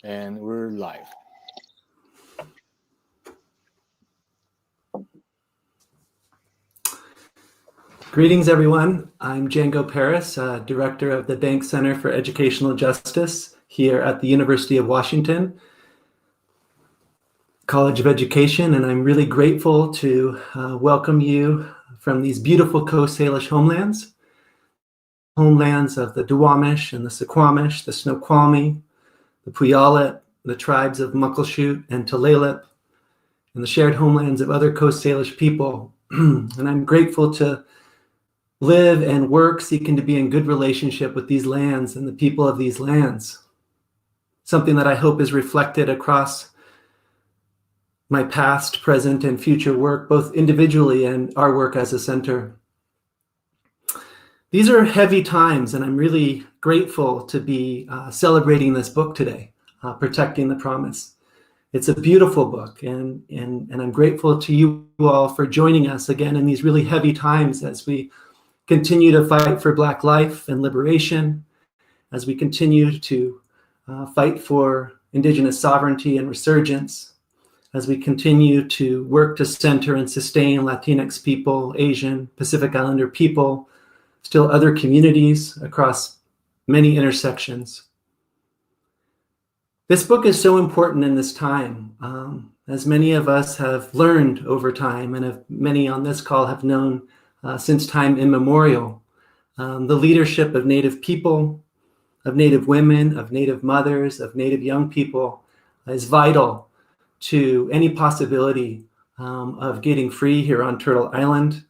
And we're live. Greetings, everyone. I'm Django Paris, Director of the Bank Center for Educational Justice here at the University of Washington College of Education, and I'm really grateful to welcome you from these beautiful Coast Salish homelands of the Duwamish and the Suquamish, the Snoqualmie, the Puyallup, the tribes of Muckleshoot and Tulalip, and the shared homelands of other Coast Salish people. And I'm grateful to live and work seeking to be in good relationship with these lands and the people of these lands. Something that I hope is reflected across my past, present, and future work, both individually and our work as a center. These are heavy times, and I'm really grateful to be celebrating this book today, Protecting the Promise. It's a beautiful book, and I'm grateful to you all for joining us again in these really heavy times as we continue to fight for Black life and liberation, as we continue to fight for Indigenous sovereignty and resurgence, as we continue to work to center and sustain Latinx people, Asian, Pacific Islander people, still other communities across many intersections. This book is so important in this time, as many of us have learned over time, and many on this call have known since time immemorial. The leadership of Native people, of Native women, of Native mothers, of Native young people is vital to any possibility of getting free here on Turtle Island,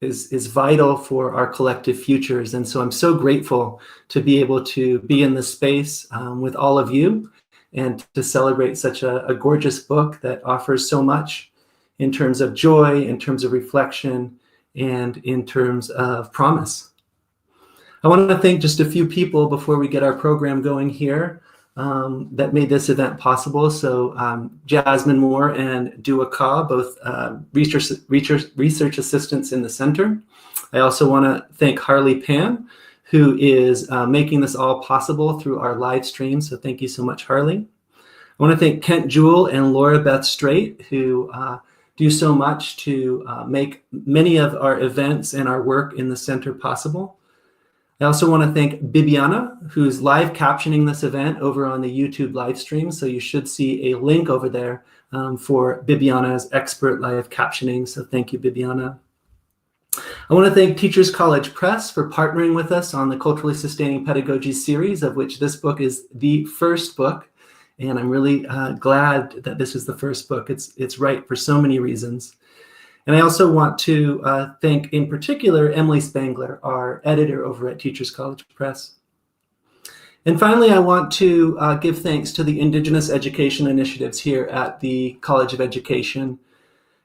is vital for our collective futures. And so I'm so grateful to be able to be in this space with all of you and to celebrate such a gorgeous book that offers so much in terms of joy, in terms of reflection, and in terms of promise. I want to thank just a few people before we get our program going here that made this event possible. So Jasmine Moore and Dua Ka, both research assistants in the center. I also want to thank Harley Pan, who is making this all possible through our live stream. So thank you so much, Harley. I want to thank Kent Jewell and Laura Beth Straight, who do so much to make many of our events and our work in the center possible. I also want to thank Bibiana, who's live captioning this event over on the YouTube live stream. So you should see a link over there for Bibiana's expert live captioning. So thank you, Bibiana. I want to thank Teachers College Press for partnering with us on the Culturally Sustaining Pedagogy series, of which this book is the first book. And I'm really glad that this is the first book. It's right for so many reasons. And I also want to thank, in particular, Emily Spangler, our editor over at Teachers College Press. And finally, I want to give thanks to the Indigenous education initiatives here at the College of Education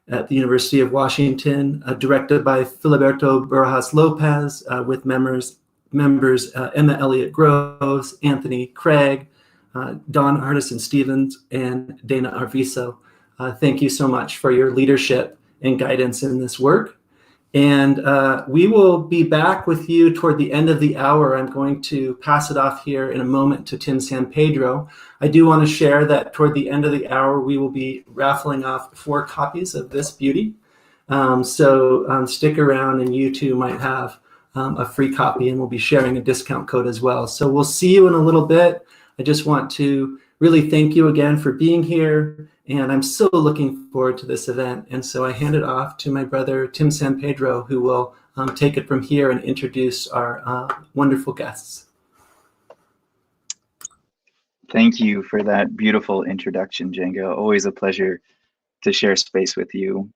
at the University of Washington, directed by Filiberto Barajas Lopez, with members Emma Elliott Groves, Anthony Craig, Don Hardison Stevens, and Dana Arviso. Thank you so much for your leadership and guidance in this work. And we will be back with you toward the end of the hour. I'm going to pass it off here in a moment to Tim San Pedro. I do want to share that toward the end of the hour, we will be raffling off 4 copies of this beauty. So stick around and you too might have a free copy, and we'll be sharing a discount code as well. So we'll see you in a little bit. I just want to really thank you again for being here. And I'm so looking forward to this event. And so I hand it off to my brother, Tim San Pedro, who will take it from here and introduce our wonderful guests. Thank you for that beautiful introduction, Django. Always a pleasure to share space with you.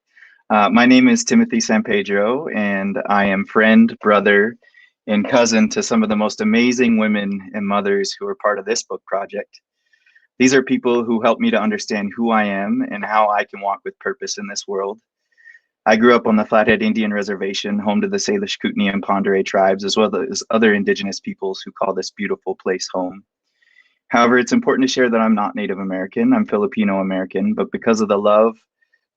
My name is Timothy San Pedro, and I am friend, brother, and cousin to some of the most amazing women and mothers who are part of this book project. These are people who help me to understand who I am and how I can walk with purpose in this world. I grew up on the Flathead Indian Reservation, home to the Salish, Kootenai, and Pend Oreille tribes, as well as other Indigenous peoples who call this beautiful place home. However, it's important to share that I'm not Native American, I'm Filipino American, but because of the love,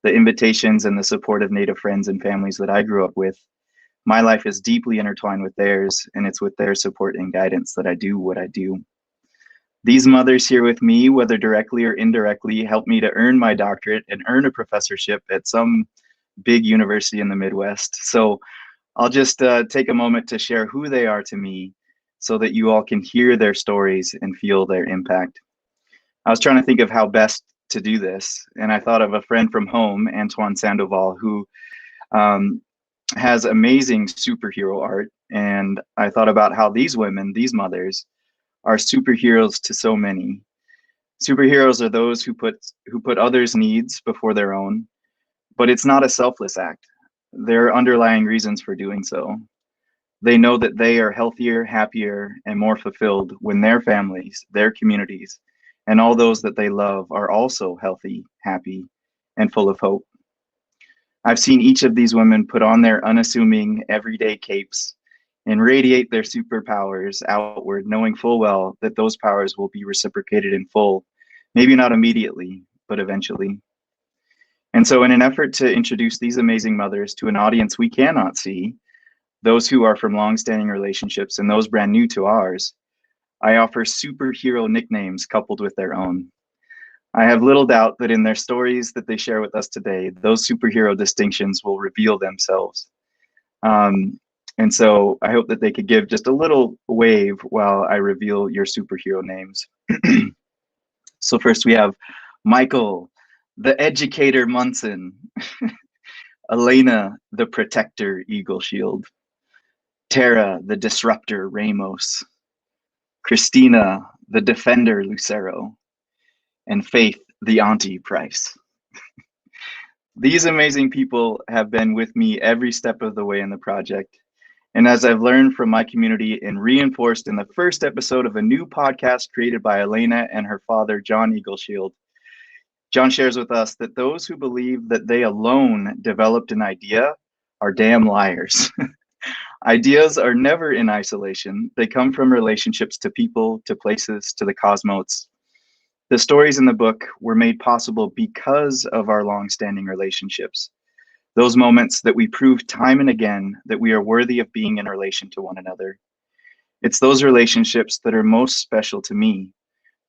the invitations, and the support of Native friends and families that I grew up with, my life is deeply intertwined with theirs, and it's with their support and guidance that I do what I do. These mothers here with me, whether directly or indirectly, helped me to earn my doctorate and earn a professorship at some big university in the Midwest. So I'll just take a moment to share who they are to me so that you all can hear their stories and feel their impact. I was trying to think of how best to do this, and I thought of a friend from home, Antoine Sandoval, who has amazing superhero art. And I thought about how these women, these mothers, are superheroes to so many. Superheroes are those who put others' needs before their own, but it's not a selfless act. There are underlying reasons for doing so. They know that they are healthier, happier, and more fulfilled when their families, their communities, and all those that they love are also healthy, happy, and full of hope. I've seen each of these women put on their unassuming, everyday capes and radiate their superpowers outward, knowing full well that those powers will be reciprocated in full, maybe not immediately, but eventually. And so, in an effort to introduce these amazing mothers to an audience we cannot see, those who are from long-standing relationships and those brand new to ours, I offer superhero nicknames coupled with their own. I have little doubt that in their stories that they share with us today, those superhero distinctions will reveal themselves. And so I hope that they could give just a little wave while I reveal your superhero names. So first we have Micheal, the Educator Munson, Alayna, the Protector Eagle Shield, Tara, the Disruptor Ramos, Christina, the Defender Lucero, and Faith, the Auntie Price. These amazing people have been with me every step of the way in the project. And as I've learned from my community and reinforced in the first episode of a new podcast created by Alayna and her father, John Eagleshield, John shares with us that those who believe that they alone developed an idea are damn liars. Ideas are never in isolation. They come from relationships to people, to places, to the cosmos. The stories in the book were made possible because of our long-standing relationships. Those moments that we prove time and again that we are worthy of being in relation to one another. It's those relationships that are most special to me.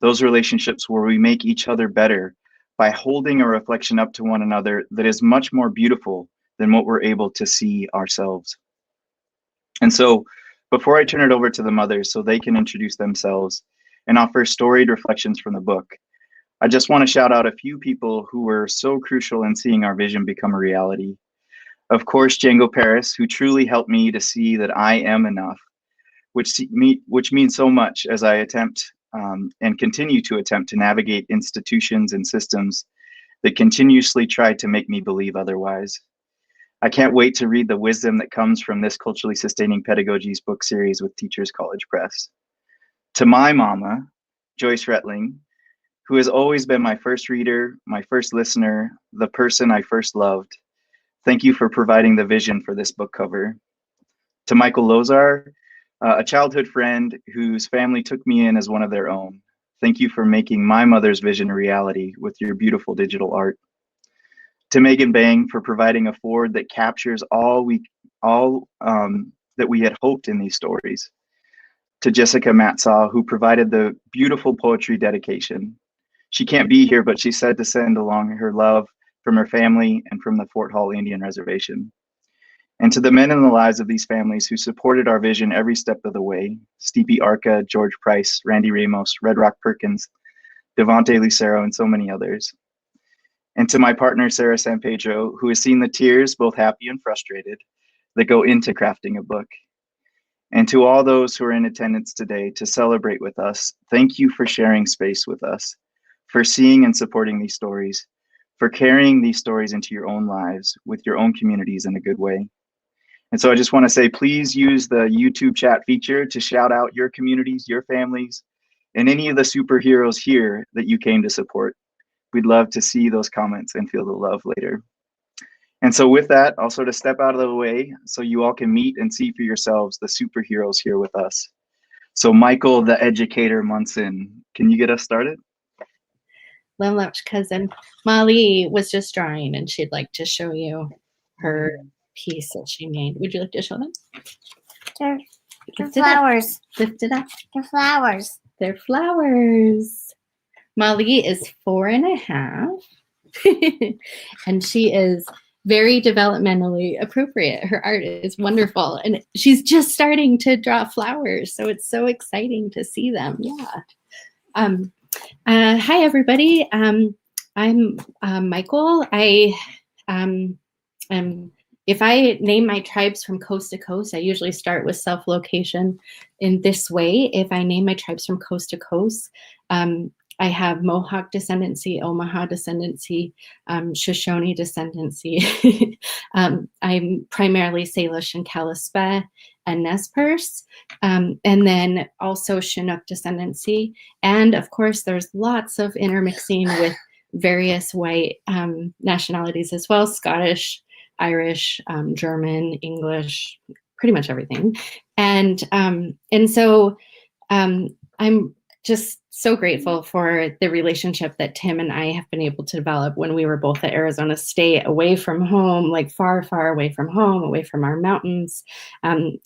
Those relationships where we make each other better by holding a reflection up to one another that is much more beautiful than what we're able to see ourselves. And so before I turn it over to the mothers so they can introduce themselves and offer storied reflections from the book, I just want to shout out a few people who were so crucial in seeing our vision become a reality. Of course, Django Paris, who truly helped me to see that I am enough, which means so much as I attempt and continue to attempt to navigate institutions and systems that continuously try to make me believe otherwise. I can't wait to read the wisdom that comes from this Culturally Sustaining Pedagogies book series with Teachers College Press. To my mama, Joyce Retling, who has always been my first reader, my first listener, the person I first loved, thank you for providing the vision for this book cover. To Michael Lozar, a childhood friend whose family took me in as one of their own. Thank you for making my mother's vision a reality with your beautiful digital art. To Megan Bang for providing a forward that captures all that we had hoped in these stories. To Jessica Matsaw, who provided the beautiful poetry dedication. She can't be here, but she said to send along her love from her family and from the Fort Hall Indian Reservation. And to the men in the lives of these families who supported our vision every step of the way, Steepy Arca, George Price, Randy Ramos, Red Rock Perkins, Devontae Lucero, and so many others. And to my partner, Sarah San Pedro, who has seen the tears, both happy and frustrated, that go into crafting a book. And to all those who are in attendance today to celebrate with us, thank you for sharing space with us, for seeing and supporting these stories, for carrying these stories into your own lives with your own communities in a good way. And so I just want to say, please use the YouTube chat feature to shout out your communities, your families, and any of the superheroes here that you came to support. We'd love to see those comments and feel the love later. And so with that, I'll sort of step out of the way so you all can meet and see for yourselves the superheroes here with us. So Micheal, the Educator Munson, can you get us started? Well, much cousin Molly was just drawing and she'd like to show you her piece that she made. Would you like to show them? The flowers. Lift it up. The flowers. They're flowers. Molly is 4.5, and she is very developmentally appropriate. Her art is wonderful, and she's just starting to draw flowers, so it's so exciting to see them. Yeah. Hi, everybody. I'm Micheal. If I name my tribes from coast to coast, I usually start with self-location in this way. If I name my tribes from coast to coast, I have Mohawk descendancy, Omaha descendancy, Shoshone descendancy. I'm primarily Salish and Kalispel and Nez Perce, and then also Chinook descendancy. And of course, there's lots of intermixing with various white nationalities as well, Scottish, Irish, German, English, pretty much everything. And so I'm just so grateful for the relationship that Tim and I have been able to develop when we were both at Arizona State, away from home, like far, far away from home, away from our mountains.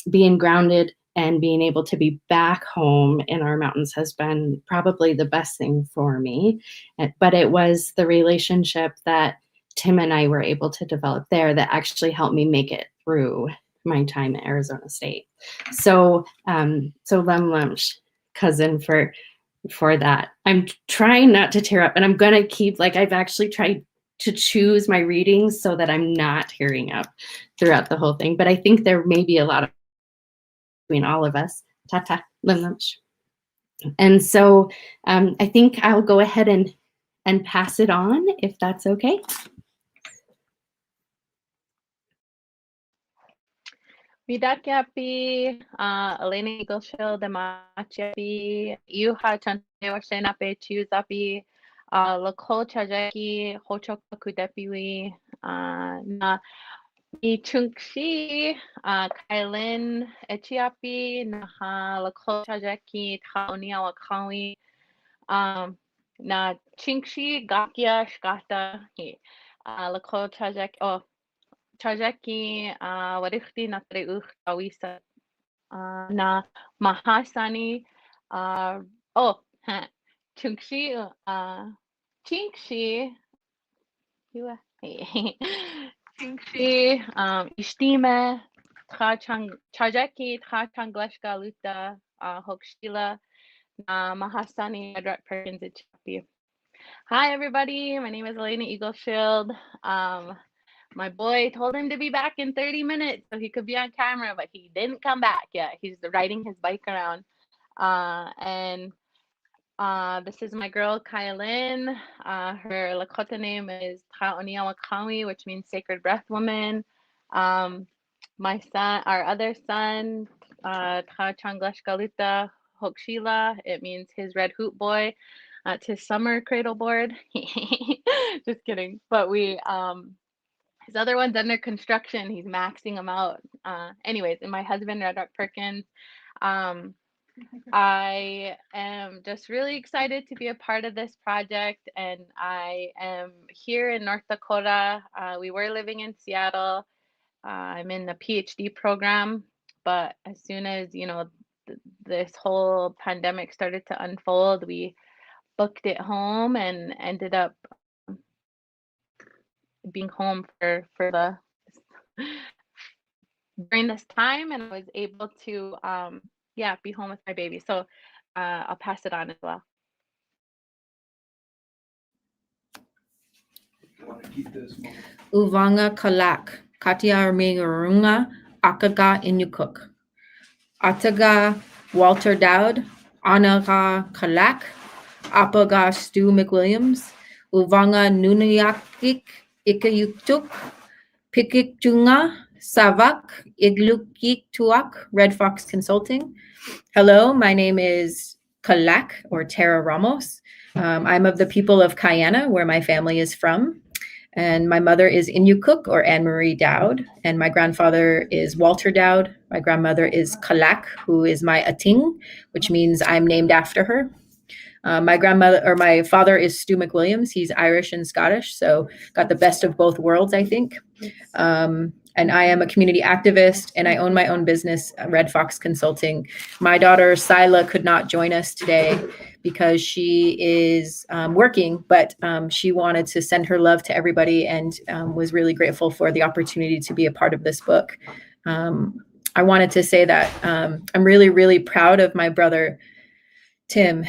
Being grounded and being able to be back home in our mountains has been probably the best thing for me. But it was the relationship that Tim and I were able to develop there that actually helped me make it through my time at Arizona State. So Lem Lemsh, cousin, for that. I'm trying not to tear up, and I'm gonna keep, like, I've actually tried to choose my readings so that I'm not tearing up throughout the whole thing. But I think there may be a lot of between all of us. Tata, Lem Lemsh. And so I think I'll go ahead and pass it on, if that's okay. Midakyapi, Alayna Eagleshield, Demachiapi, Yuha Chantewasenape, Chuzapi, Lakol Chajaki, Hochokakudepiwi, Na Ichunkshi, Kailin, Echiapi, Naha, Lakol Chajaki, Taonia Wakawi, Na Chinkshi, Gakia, Shkata, Lakol Chajaki, oh, Chajaki, Warikti Natri Uchtawisa, Na Mahasani, oh, Chungshi, Chinkshi, Chinkshi, Ishtime, Chajaki, Trachangleshka Luta, Hokshila, Mahasani, Edrat Perkins, Chapi. Hi, everybody. My name is Alayna Eagleshield. My boy told him to be back in 30 minutes so he could be on camera, but he didn't come back yet. He's riding his bike around. This is my girl, Kailin. Her Lakota name is Taoniawakawi, which means sacred breath woman. My son, our other son, Changleshkaluta Hokshila, it means his red hoop boy. It's his summer cradle board. Just kidding. But his other one's under construction. He's maxing them out. Anyways, and my husband, Redrock Perkins. I am just really excited to be a part of this project, and I am here in North Dakota. We were living in Seattle. I'm in the PhD program, but as soon as, this whole pandemic started to unfold, we booked it home and ended up being home for the during this time, and I was able to be home with my baby. So I'll pass it on as well. Uvanga Kalak, Katia Mingurunga, Akaga Inyukuk. Ataga Walter Dowd, Anaga Kalak, Apaga Stu McWilliams, Uvanga Nunayakik, Ikayuktuk, Pikiktunga, Savak, Iglukik Tuak, Red Fox Consulting. Hello, my name is Kalak, or Tara Ramos. I'm of the people of Kayana, where my family is from. And my mother is Inyukuk, or Anne-Marie Dowd. And my grandfather is Walter Dowd. My grandmother is Kalak, who is my Ating, which means I'm named after her. My father is Stu McWilliams. He's Irish and Scottish, so got the best of both worlds, I think. and I am a community activist, and I own my own business, Red Fox Consulting. My daughter, Sila, could not join us today because she is working, but she wanted to send her love to everybody, and was really grateful for the opportunity to be a part of this book. I wanted to say that I'm really, really proud of my brother, Tim.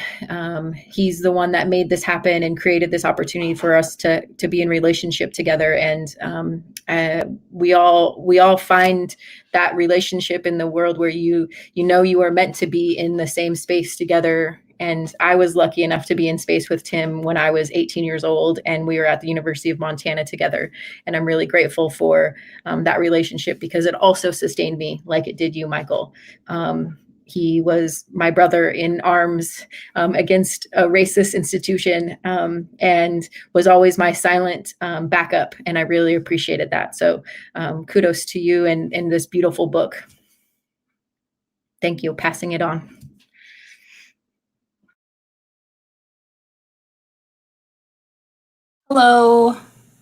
He's the one that made this happen and created this opportunity for us to be in relationship together. And we all find that relationship in the world where you are meant to be in the same space together. And I was lucky enough to be in space with Tim when I was 18 years old, and we were at the University of Montana together. And I'm really grateful for that relationship, because it also sustained me like it did you, Micheal. He was my brother in arms against a racist institution, and was always my silent backup. And I really appreciated that. So kudos to you and this beautiful book. Thank you. Passing it on. Hello,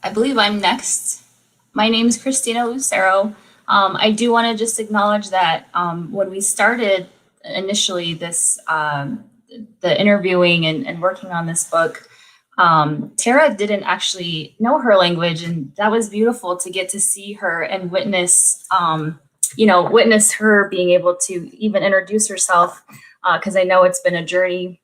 I believe I'm next. My name is Christina Lucero. I do want to just acknowledge that when we started initially this, the interviewing and working on this book, Tara didn't actually know her language, and that was beautiful to get to see her and witness, witness her being able to even introduce herself, because I know it's been a journey.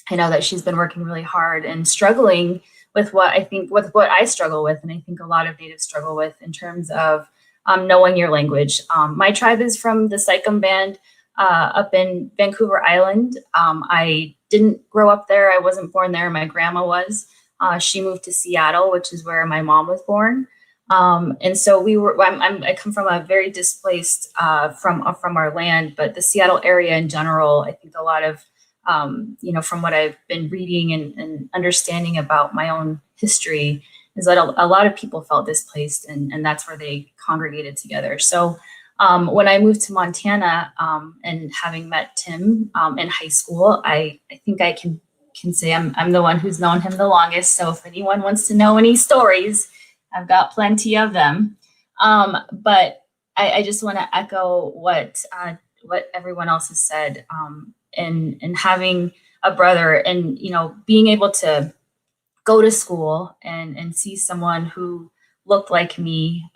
I know that she's been working really hard and struggling with what I struggle with, and I think a lot of natives struggle with in terms of knowing your language. My tribe is from the Saikum Band up in Vancouver Island. I didn't grow up there. I wasn't born there. My grandma was. She moved to Seattle, which is where my mom was born. And so I come from a very displaced from our land, but the Seattle area in general, I think a lot of from what I've been reading and understanding about my own history, is that a lot of people felt displaced, and that's where they congregated together. So when I moved to Montana, and having met Tim in high school, I think I can say I'm the one who's known him the longest. So if anyone wants to know any stories, I've got plenty of them. But I just want to echo what everyone else has said. And having a brother, and being able to go to school and see someone who looked like me,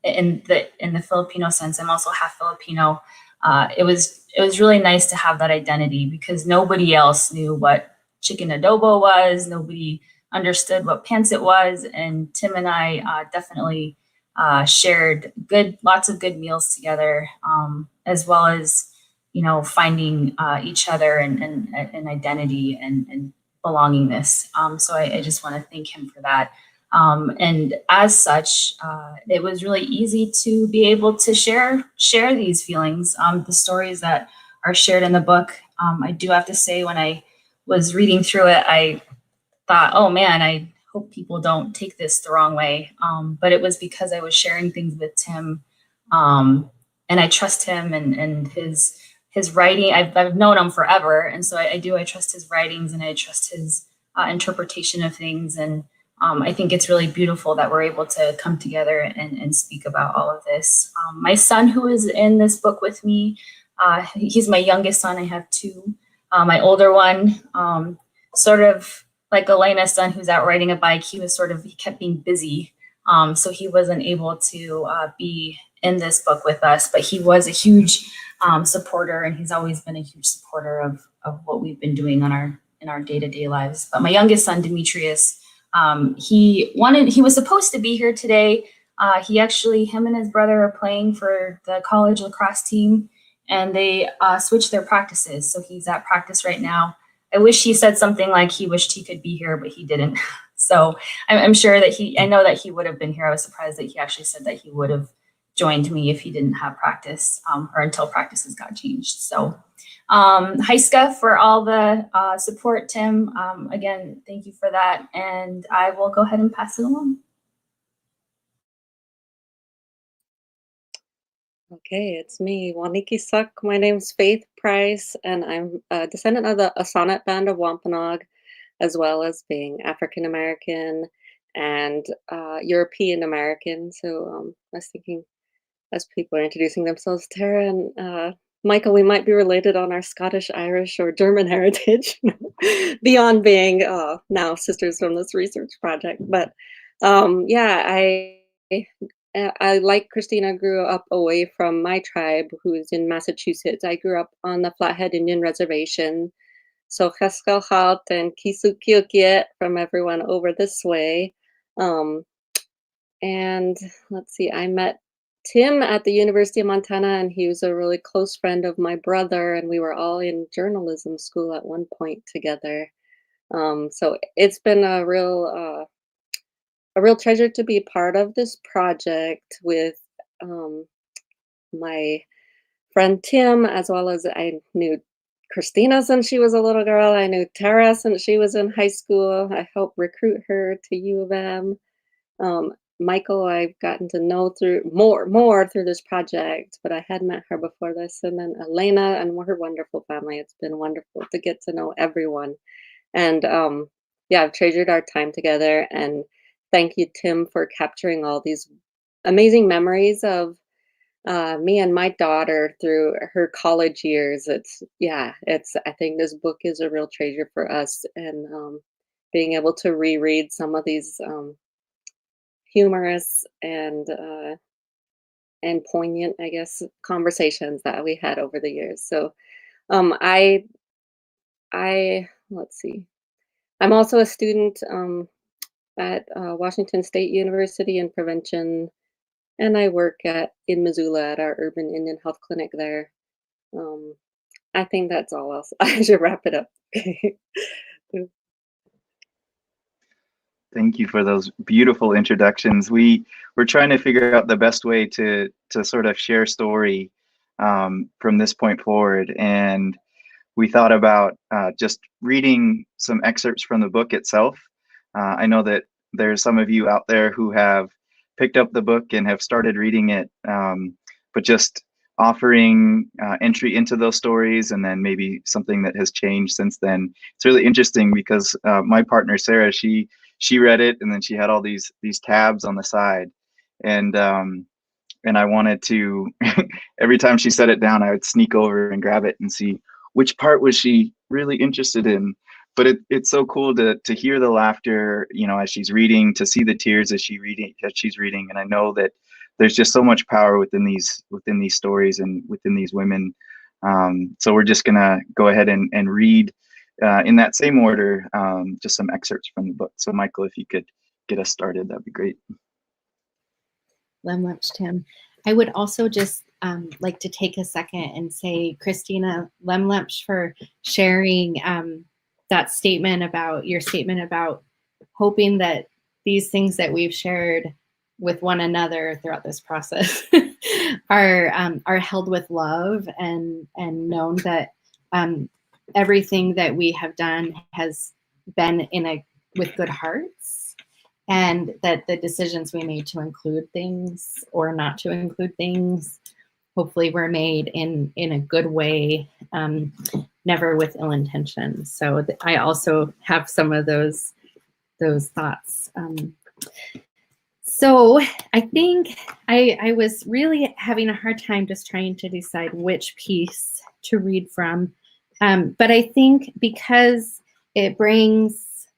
in the Filipino sense. I'm also half Filipino. It was really nice to have that identity, because nobody else knew what chicken adobo was. Nobody understood what pancit was, and Tim and I definitely shared lots of good meals together, as well as finding each other and identity and belongingness. So I just want to thank him for that. And as such, it was really easy to be able to share these feelings, the stories that are shared in the book. I do have to say, when I was reading through it, I thought, oh man, I hope people don't take this the wrong way. But it was because I was sharing things with Tim, and I trust him and his writing. I've known him forever, and so I trust his writings, and I trust his interpretation of things. And I think it's really beautiful that we're able to come together and speak about all of this. My son, who is in this book with me, he's my youngest son. I have two. My older one, sort of like Alayna's son, who's out riding a bike, he kept being busy. So he wasn't able to be in this book with us, but he was a huge supporter, and he's always been a huge supporter of what we've been doing in our day-to-day lives. But my youngest son, Demetrius, he was supposed to be here today. Him and his brother are playing for the college lacrosse team, and they switched their practices. So he's at practice right now. I wish he said something like he wished he could be here, but he didn't. So I'm sure that I know that he would have been here. I was surprised that he actually said that he would have joined me if he didn't have practice, or until practices got changed. So Heiska, for all the support, Tim. Again, thank you for that. And I will go ahead and pass it along. Okay, it's me, Waniki Suk. My name's Faith Price, and I'm a descendant of the Assanet Band of Wampanoag, as well as being African American and European American. So I was thinking as people are introducing themselves, Tara and Michael, we might be related on our Scottish, Irish, or German heritage, beyond being now sisters from this research project. But yeah, I, like Kristina, grew up away from my tribe, who's in Massachusetts. I grew up on the Flathead Indian Reservation. So Cheskalhat and Kisukiokiet from everyone over this way. And let's see, I met Tim at the University of Montana, and he was a really close friend of my brother, and we were all in journalism school at one point together. So it's been a real treasure to be part of this project with my friend Tim, as well as I knew Kristina since she was a little girl. I knew Tara since she was in high school. I helped recruit her to U of M. Michael, I've gotten to know through more through this project, but I had met her before this. And then Alayna and her wonderful family. It's been wonderful to get to know everyone. And yeah, I've treasured our time together. And thank you, Tim, for capturing all these amazing memories of me and my daughter through her college years. I think this book is a real treasure for us, and being able to reread some of these humorous and poignant, I guess, conversations that we had over the years. So I let's see. I'm also a student at Washington State University in prevention, and I work in Missoula at our urban Indian health clinic there. I think that's all else. I should wrap it up. Thank you for those beautiful introductions. We're trying to figure out the best way to sort of share story from this point forward, and we thought about just reading some excerpts from the book itself. I know that there's some of you out there who have picked up the book and have started reading it, but just offering entry into those stories, and then maybe something that has changed since then. It's really interesting because my partner Sarah, she read it, and then she had all these tabs on the side, and I wanted to every time she set it down, I would sneak over and grab it and see which part was she really interested in. But it's so cool to hear the laughter, you know, as she's reading, to see the tears as she's reading, and I know that there's just so much power within these stories and within these women. So we're just gonna go ahead and read in that same order, just some excerpts from the book. So Michael, if you could get us started, that'd be great. Lemlepsh, Tim. I would also just like to take a second and say, Kristina, Lemlepsh, for sharing that statement about your statement about hoping that these things that we've shared with one another throughout this process are held with love and known that everything that we have done has been with good hearts, and that the decisions we made to include things or not to include things hopefully were made in a good way, never with ill intention. So I also have some of those thoughts. So I think I was really having a hard time just trying to decide which piece to read from. But I think because it brings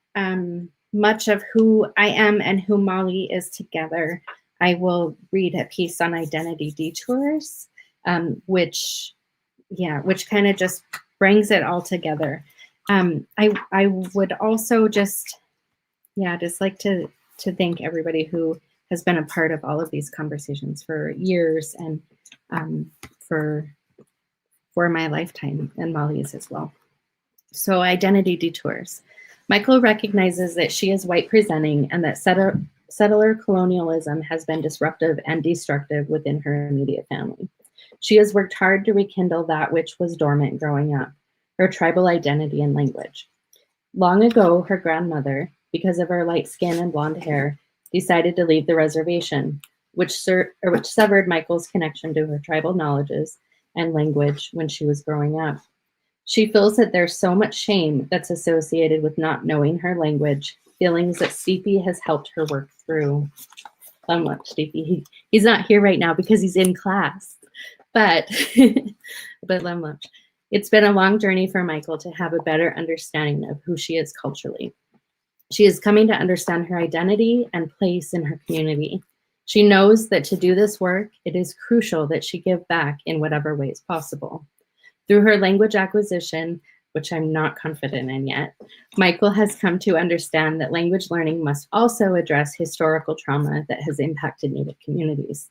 much of who I am and who Molly is together, I will read a piece on identity detours, which kind of just brings it all together. I would also just like to thank everybody who has been a part of all of these conversations for years, and for my lifetime, and Molly's as well. So identity detours. Micheal recognizes that she is white presenting, and that settler colonialism has been disruptive and destructive within her immediate family. She has worked hard to rekindle that which was dormant growing up, her tribal identity and language. Long ago, her grandmother, because of her light skin and blonde hair, decided to leave the reservation, which severed Micheal's connection to her tribal knowledges and language when she was growing up. She feels that there's so much shame that's associated with not knowing her language, feelings that CP has helped her work through. He's not here right now because he's in class, but it's been a long journey for Micheal to have a better understanding of who she is culturally. She is coming to understand her identity and place in her community. She knows that to do this work, it is crucial that she give back in whatever ways possible. Through her language acquisition, which I'm not confident in yet, Micheal has come to understand that language learning must also address historical trauma that has impacted Native communities.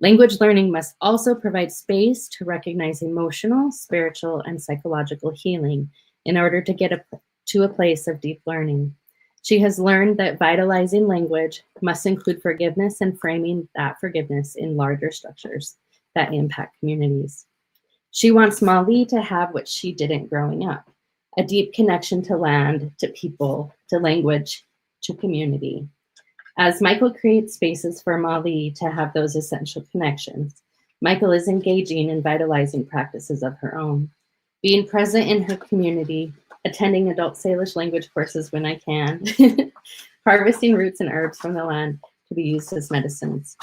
Language learning must also provide space to recognize emotional, spiritual, and psychological healing in order to get to a place of deep learning. She has learned that vitalizing language must include forgiveness and framing that forgiveness in larger structures that impact communities. She wants Mali to have what she didn't growing up, a deep connection to land, to people, to language, to community. As Micheal creates spaces for Mali to have those essential connections, Micheal is engaging in vitalizing practices of her own, being present in her community, attending adult Salish language courses when I can, harvesting roots and herbs from the land to be used as medicines.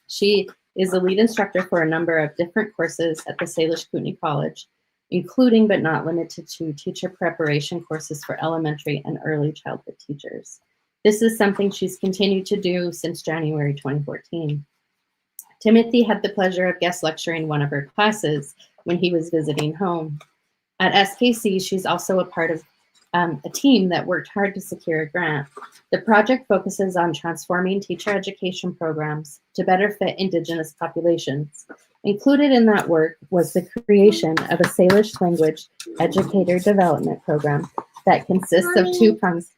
She is a lead instructor for a number of different courses at the Salish Kootenai College, including but not limited to teacher preparation courses for elementary and early childhood teachers. This is something she's continued to do since January 2014. Timothy had the pleasure of guest lecturing one of her classes when he was visiting home. At SKC, she's also a part of a team that worked hard to secure a grant. The project focuses on transforming teacher education programs to better fit Indigenous populations. Included in that work was the creation of a Salish language educator development program that consists of 2 prongs.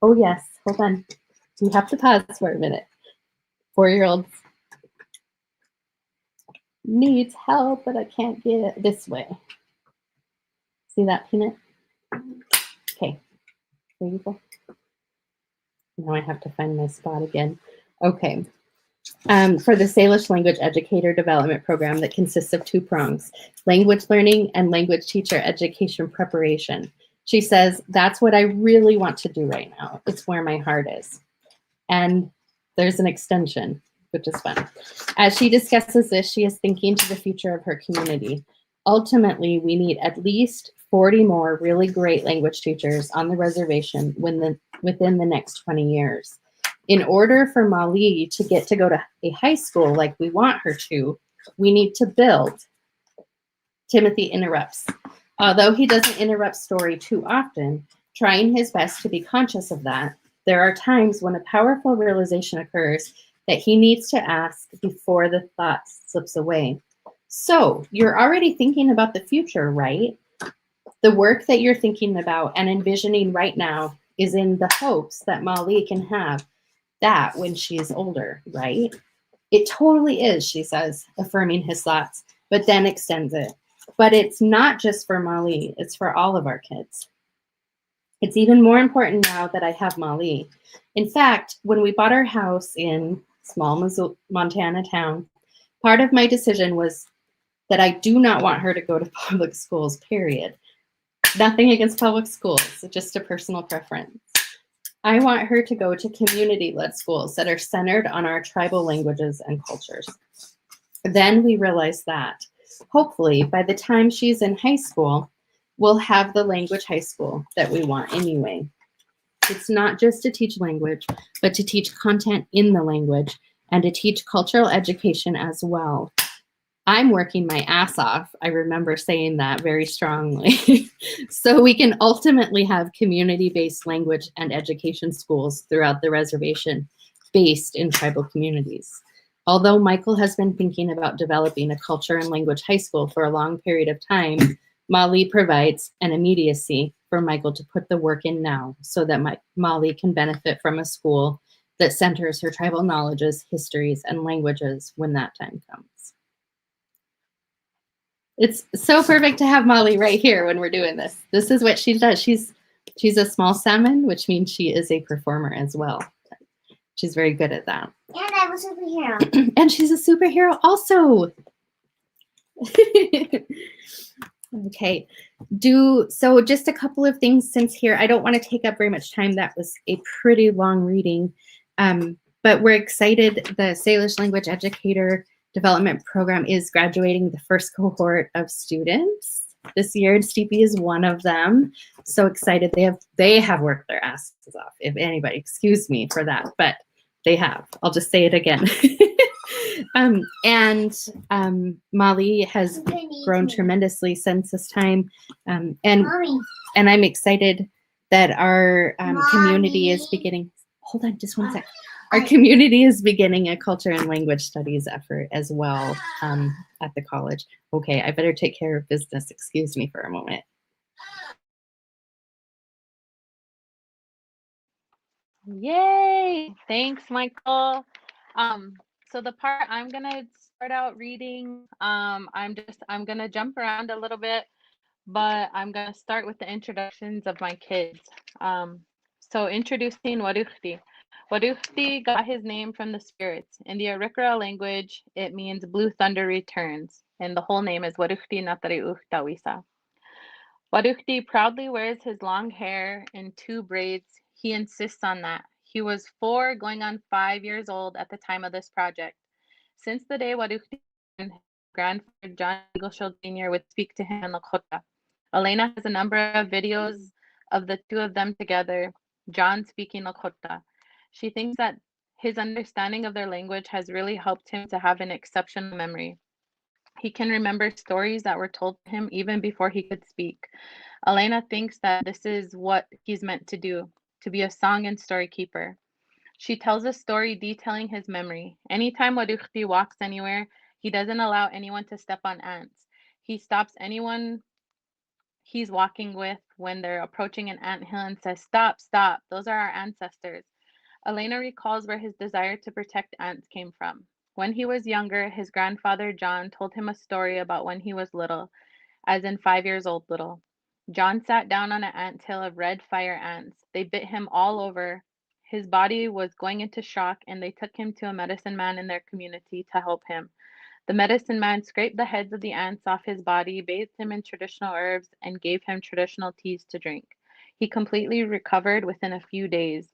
Oh yes, hold on. You have to pause for a minute. 4-year-old needs help, but I can't get it this way. See that, Peanut? Okay, there you go. Now I have to find my spot again. Okay. For the Salish Language Educator Development Program that consists of 2 prongs, language learning and language teacher education preparation. She says, that's what I really want to do right now. It's where my heart is. And there's an extension, which is fun. As she discusses this, she is thinking to the future of her community. Ultimately, we need at least 40 more really great language teachers on the reservation within the next 20 years. In order for Mali to get to go to a high school like we want her to, we need to build. Timothy interrupts. Although he doesn't interrupt story too often, trying his best to be conscious of that, there are times when a powerful realization occurs that he needs to ask before the thought slips away. So, you're already thinking about the future, right? The work that you're thinking about and envisioning right now is in the hopes that Mali can have that when she is older, right? It totally is, she says, affirming his thoughts, but then extends it. But it's not just for Mali, it's for all of our kids. It's even more important now that I have Mali. In fact, when we bought our house in small Montana town, part of my decision was that I do not want her to go to public schools, period. Nothing against public schools, just a personal preference. I want her to go to community-led schools that are centered on our tribal languages and cultures. Then we realized that, hopefully, by the time she's in high school, we'll have the language high school that we want anyway. It's not just to teach language, but to teach content in the language and to teach cultural education as well. I'm working my ass off. I remember saying that very strongly. So we can ultimately have community-based language and education schools throughout the reservation based in tribal communities. Although Micheal has been thinking about developing a culture and language high school for a long period of time, Mali provides an immediacy for Micheal to put the work in now so that Mali can benefit from a school that centers her tribal knowledges, histories, and languages when that time comes. It's so perfect to have Mali right here when we're doing this. This is what she does. She's a small salmon, which means she is a performer as well. She's very good at that. And I'm a superhero. And she's a superhero also. Okay. So just a couple of things since here. I don't want to take up very much time. That was a pretty long reading. But we're excited. The Salish Language Educator Development Program is graduating the first cohort of students this year. Steepy is one of them. So excited. They have worked their asses off. If anybody, excuse me for that, but they have. I'll just say it again. Molly has grown tremendously since this time. And I'm excited that our community is beginning. Hold on just one sec. Our community is beginning a culture and language studies effort as well at the college. Okay, I better take care of business. Excuse me for a moment. Yay! Thanks, Micheal. So the part I'm gonna start out reading, I'm gonna jump around a little bit, but I'm gonna start with the introductions of my kids. So introducing Warukhti. Warukhti got his name from the spirits. In the Arikara language, it means blue thunder returns, and the whole name is Warukhti Natari Uhtawisa. Warukhti proudly wears his long hair in 2 braids. He insists on that. He was 4 going on 5 years old at the time of this project. Since the day Warukhti and his grandfather John Eagleshield Sr. would speak to him in Lakota. Alayna has a number of videos of the 2 of them together, John speaking Lakota. She thinks that his understanding of their language has really helped him to have an exceptional memory. He can remember stories that were told to him even before he could speak. Alayna thinks that this is what he's meant to do, to be a song and story keeper. She tells a story detailing his memory. Anytime Warukhti walks anywhere, he doesn't allow anyone to step on ants. He stops anyone he's walking with when they're approaching an anthill and says, "Stop, stop, those are our ancestors." Alayna recalls where his desire to protect ants came from. When he was younger, his grandfather John told him a story about when he was little, as in 5 years old little. John sat down on an anthill of red fire ants. They bit him all over. His body was going into shock, and they took him to a medicine man in their community to help him. The medicine man scraped the heads of the ants off his body, bathed him in traditional herbs, and gave him traditional teas to drink. He completely recovered within a few days.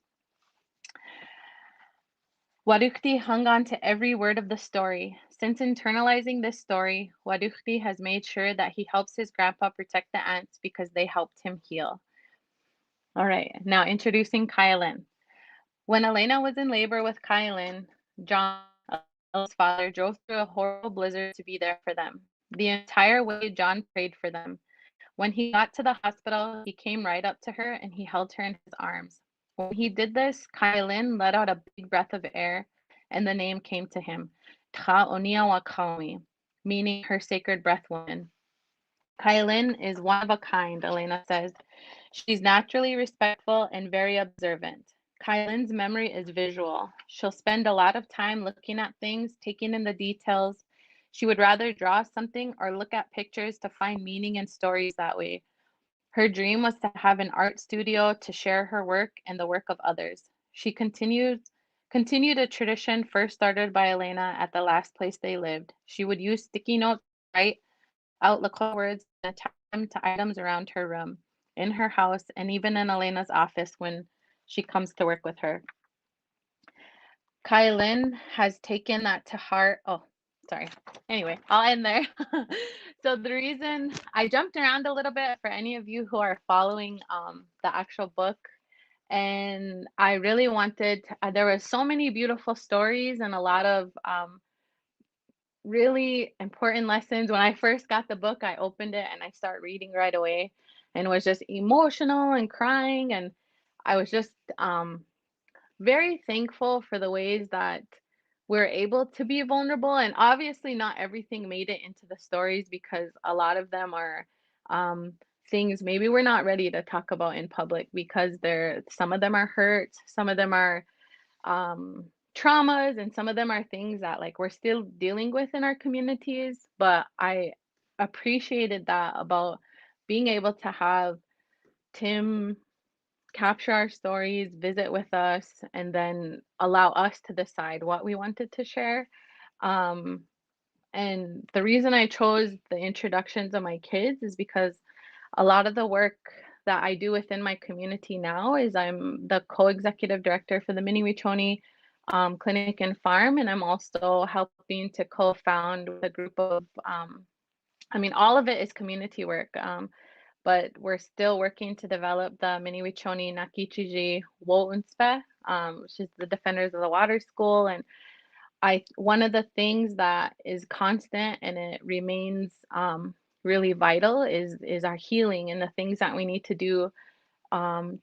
Warukhti hung on to every word of the story. Since internalizing this story, Warukhti has made sure that he helps his grandpa protect the ants because they helped him heal. All right, now introducing Kylan. When Alayna was in labor with Kylan, John, Alayna's father, drove through a horrible blizzard to be there for them. The entire way, John prayed for them. When he got to the hospital, he came right up to her and he held her in his arms. When he did this, Kylan let out a big breath of air, and the name came to him, Tcha Onia Wakawi, meaning her sacred breath woman. Kylan is one of a kind, Alayna says. She's naturally respectful and very observant. Kylan's memory is visual. She'll spend a lot of time looking at things, taking in the details. She would rather draw something or look at pictures to find meaning and stories that way. Her dream was to have an art studio to share her work and the work of others. She continued a tradition first started by Alayna at the last place they lived. She would use sticky notes to write out Lakota words and attach them to items around her room, in her house, and even in Alayna's office when she comes to work with her. Kylan has taken that to heart. Oh, sorry. Anyway, I'll end there. So the reason I jumped around a little bit for any of you who are following the actual book, and I really wanted, there were so many beautiful stories and a lot of really important lessons. When I first got the book, I opened it and I started reading right away and was just emotional and crying. And I was just very thankful for the ways that we're able to be vulnerable. And obviously, not everything made it into the stories because a lot of them are things maybe we're not ready to talk about in public because some of them are hurt, some of them are traumas, and some of them are things that like we're still dealing with in our communities. But I appreciated that about being able to have Tim capture our stories, visit with us, and then allow us to decide what we wanted to share. And the reason I chose the introductions of my kids is because a lot of the work that I do within my community now is I'm the co-executive director for the Mini Wichoni clinic and farm, and I'm also helping to co-found with a group of, all of it is community work, but we're still working to develop the Miniwichoni Nakichiji Wo'unspe, which is the Defenders of the Water School. And one of the things that is constant and it remains really vital is our healing and the things that we need to do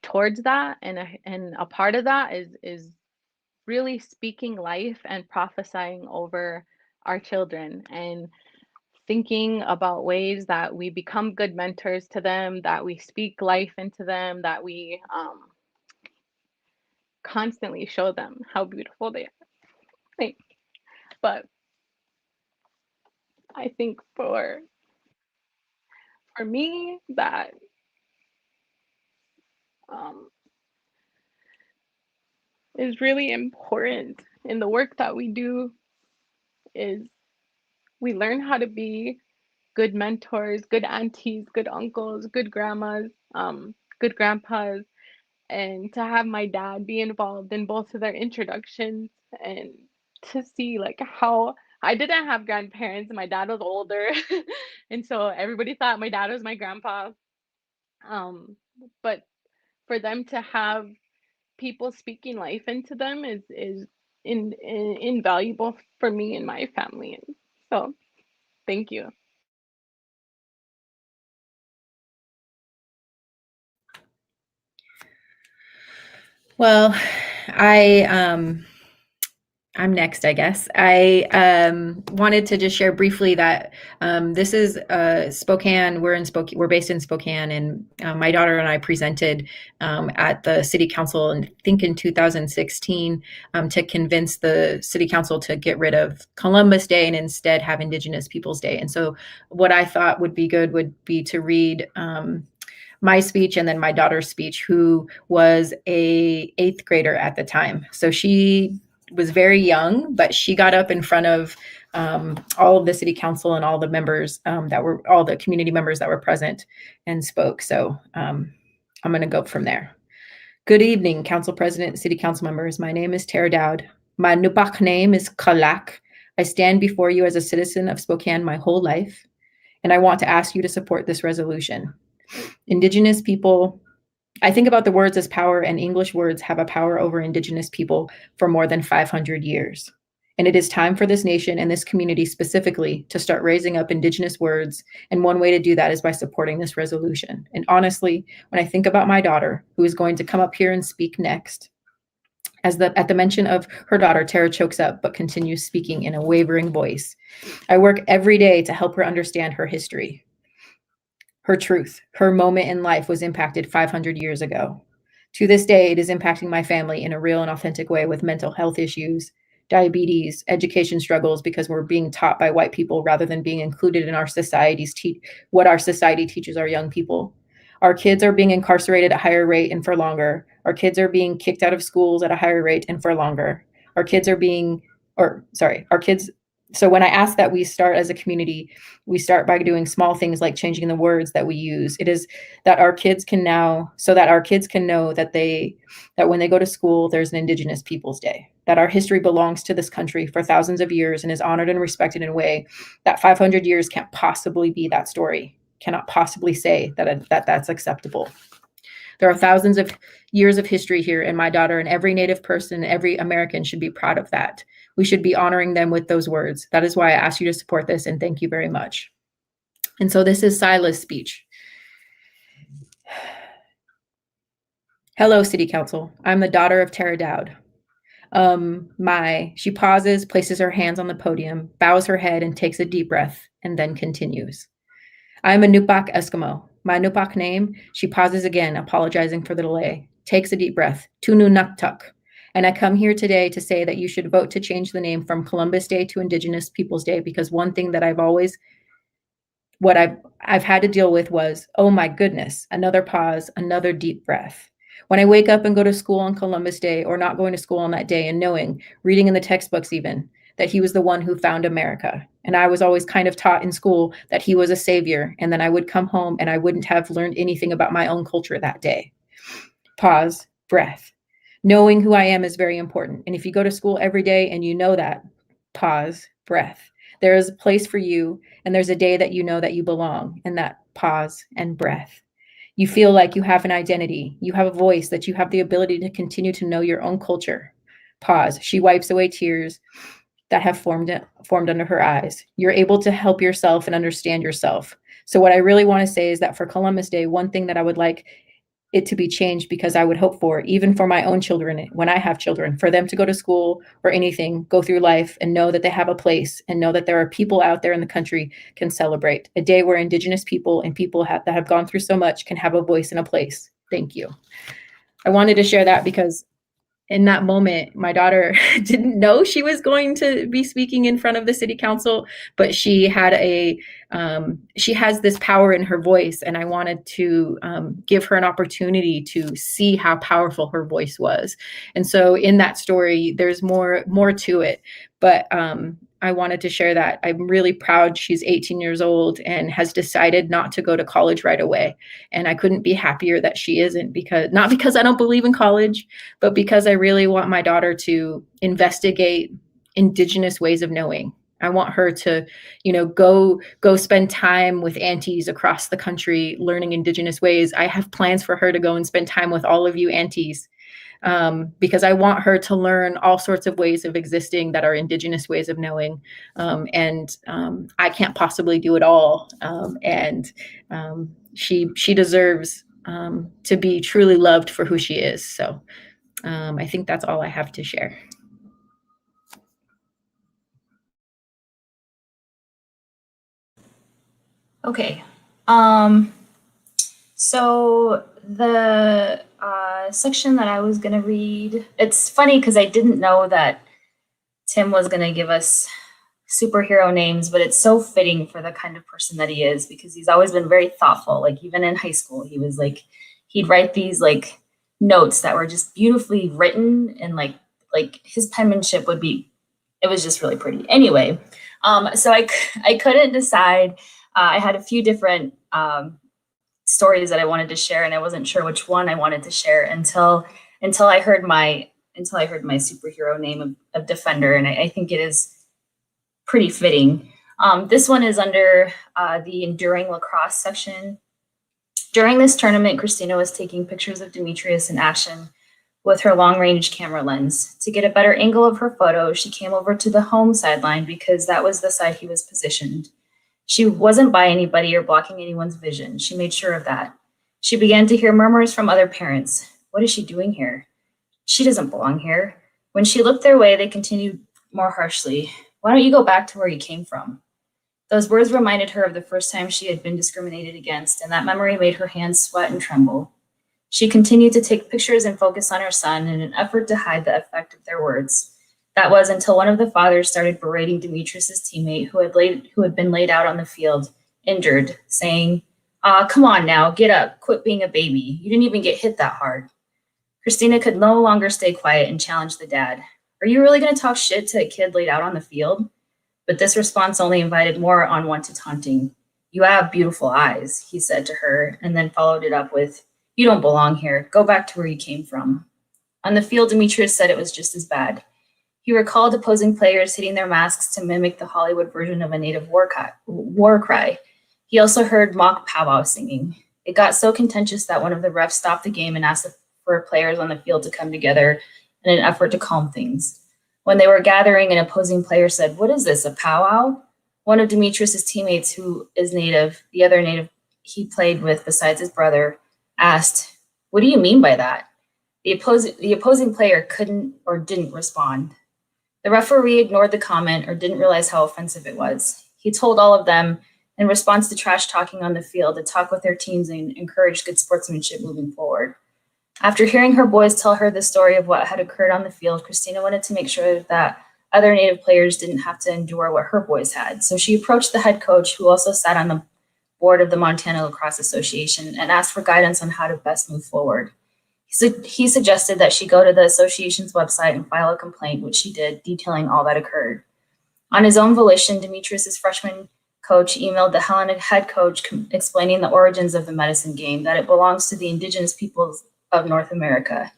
towards that. And a part of that is really speaking life and prophesying over our children and thinking about ways that we become good mentors to them, that we speak life into them, that we constantly show them how beautiful they are. But I think for me, that is really important in the work that we do is we learn how to be good mentors, good aunties, good uncles, good grandmas, good grandpas, and to have my dad be involved in both of their introductions and to see like how I didn't have grandparents. My dad was older, and so everybody thought my dad was my grandpa. But for them to have people speaking life into them is invaluable for me and my family. And so, thank you. Well, I'm next, I guess. I wanted to just share briefly that this is Spokane. We're based in Spokane, and my daughter and I presented at the city council, I think in 2016, to convince the city council to get rid of Columbus Day and instead have Indigenous Peoples Day. And so, what I thought would be good would be to read my speech and then my daughter's speech, who was a 8th grader at the time. So she was very young, but she got up in front of all of the city council and all the members all the community members that were present and spoke. So I'm going to go from there. Good evening, council president and city council members. My name is Tara Dowd. My Nupaq name is Kalak. I stand before you as a citizen of Spokane my whole life, and I want to ask you to support this resolution. Indigenous people, I think about the words as power, and English words have a power over Indigenous people for more than 500 years. And it is time for this nation and this community specifically to start raising up Indigenous words. And one way to do that is by supporting this resolution. And honestly, when I think about my daughter, who is going to come up here and speak next, at the mention of her daughter, Tara chokes up but continues speaking in a wavering voice. I work every day to help her understand her history. Her truth, her moment in life was impacted 500 years ago. To this day, it is impacting my family in a real and authentic way with mental health issues, diabetes, education struggles, because we're being taught by white people rather than being included in our society's what our society teaches our young people. Our kids are being incarcerated at a higher rate and for longer. Our kids are being kicked out of schools at a higher rate and for longer. So when I ask that we start as a community, we start by doing small things like changing the words that we use. It is that our kids can know that when they go to school, there's an Indigenous Peoples Day, that our history belongs to this country for thousands of years and is honored and respected in a way that 500 years can't possibly be that story, cannot possibly say that that's acceptable. There are thousands of years of history here, and my daughter and every Native person, every American should be proud of that. We should be honoring them with those words. That is why I ask you to support this, and thank you very much. And so this is Sila's speech. Hello, City Council. I'm the daughter of Tara Dowd. She pauses, places her hands on the podium, bows her head, and takes a deep breath, and then continues. I'm a Nupaq Eskimo. My Nupaq name, she pauses again, apologizing for the delay, takes a deep breath, Tunu Nuktuk. And I come here today to say that you should vote to change the name from Columbus Day to Indigenous Peoples Day, because one thing that I've had to deal with was, oh my goodness, another pause, another deep breath. When I wake up and go to school on Columbus Day, or not going to school on that day, and knowing, reading in the textbooks even, that he was the one who found America. And I was always kind of taught in school that he was a savior. And then I would come home and I wouldn't have learned anything about my own culture that day. Pause, breath. Knowing who I am is very important. And if you go to school every day and you know that, pause, breath. There is a place for you, and there's a day that you know that you belong, and that pause and breath. You feel like you have an identity. You have a voice, that you have the ability to continue to know your own culture. Pause. She wipes away tears that have formed under her eyes. You're able to help yourself and understand yourself. So what I really want to say is that for Columbus Day, one thing that I would like it to be changed, because I would hope for, even for my own children, when I have children, for them to go to school or anything, go through life and know that they have a place, and know that there are people out there in the country can celebrate a day where Indigenous people and people that have gone through so much can have a voice and a place. Thank you. I wanted to share that because in that moment, my daughter didn't know she was going to be speaking in front of the city council, but she had she has this power in her voice, and I wanted to give her an opportunity to see how powerful her voice was. And so in that story, there's more to it, but I wanted to share that. I'm really proud. She's 18 years old and has decided not to go to college right away. And I couldn't be happier that she isn't, not because I don't believe in college, but because I really want my daughter to investigate Indigenous ways of knowing. I want her to, go spend time with aunties across the country learning Indigenous ways. I have plans for her to go and spend time with all of you aunties, because I want her to learn all sorts of ways of existing that are Indigenous ways of knowing. I can't possibly do it all. She deserves to be truly loved for who she is. So I think that's all I have to share. Okay. So the section that I was going to read, it's funny because I didn't know that Tim was going to give us superhero names, but it's so fitting for the kind of person that he is, because he's always been very thoughtful. Like even in high school, he was like, he'd write these like notes that were just beautifully written, and like his penmanship would be, it was just really pretty. Anyway, so I couldn't decide. I had a few different stories that I wanted to share, and I wasn't sure which one I wanted to share until I heard my superhero name of Defender, and I think it is pretty fitting. This one is under the Enduring Lacrosse section. During this tournament, Kristina was taking pictures of Demetrius and Ashton with her long-range camera lens. To get a better angle of her photo, she came over to the home sideline because that was the side he was positioned. She wasn't by anybody or blocking anyone's vision. She made sure of that. She began to hear murmurs from other parents. What is she doing here? She doesn't belong here. When she looked their way, they continued more harshly. Why don't you go back to where you came from? Those words reminded her of the first time she had been discriminated against, and that memory made her hands sweat and tremble. She continued to take pictures and focus on her son in an effort to hide the effect of their words. That was until one of the fathers started berating Demetrius's teammate who had been laid out on the field, injured, saying, come on now, get up, quit being a baby. You didn't even get hit that hard. Kristina could no longer stay quiet and challenged the dad. Are you really going to talk shit to a kid laid out on the field? But this response only invited more unwanted taunting. You have beautiful eyes, he said to her, and then followed it up with, you don't belong here. Go back to where you came from. On the field, Demetrius said it was just as bad. He recalled opposing players hitting their masks to mimic the Hollywood version of a native war cry. He also heard mock powwow singing. It got so contentious that one of the refs stopped the game and asked for players on the field to come together in an effort to calm things. When they were gathering, an opposing player said, what is this, a powwow? One of Demetrius's teammates, who is native, the other native he played with besides his brother, asked, what do you mean by that? The opposing player couldn't or didn't respond. The referee ignored the comment or didn't realize how offensive it was. He told all of them, in response to trash talking on the field, to talk with their teams and encourage good sportsmanship moving forward. After hearing her boys tell her the story of what had occurred on the field, Kristina wanted to make sure that other Native players didn't have to endure what her boys had. So she approached the head coach, who also sat on the board of the Montana Lacrosse Association, and asked for guidance on how to best move forward. He suggested that she go to the association's website and file a complaint, which she did, detailing all that occurred. On his own volition, Demetrius's freshman coach emailed the Helena head coach explaining the origins of the medicine game, that it belongs to the Indigenous peoples of North America.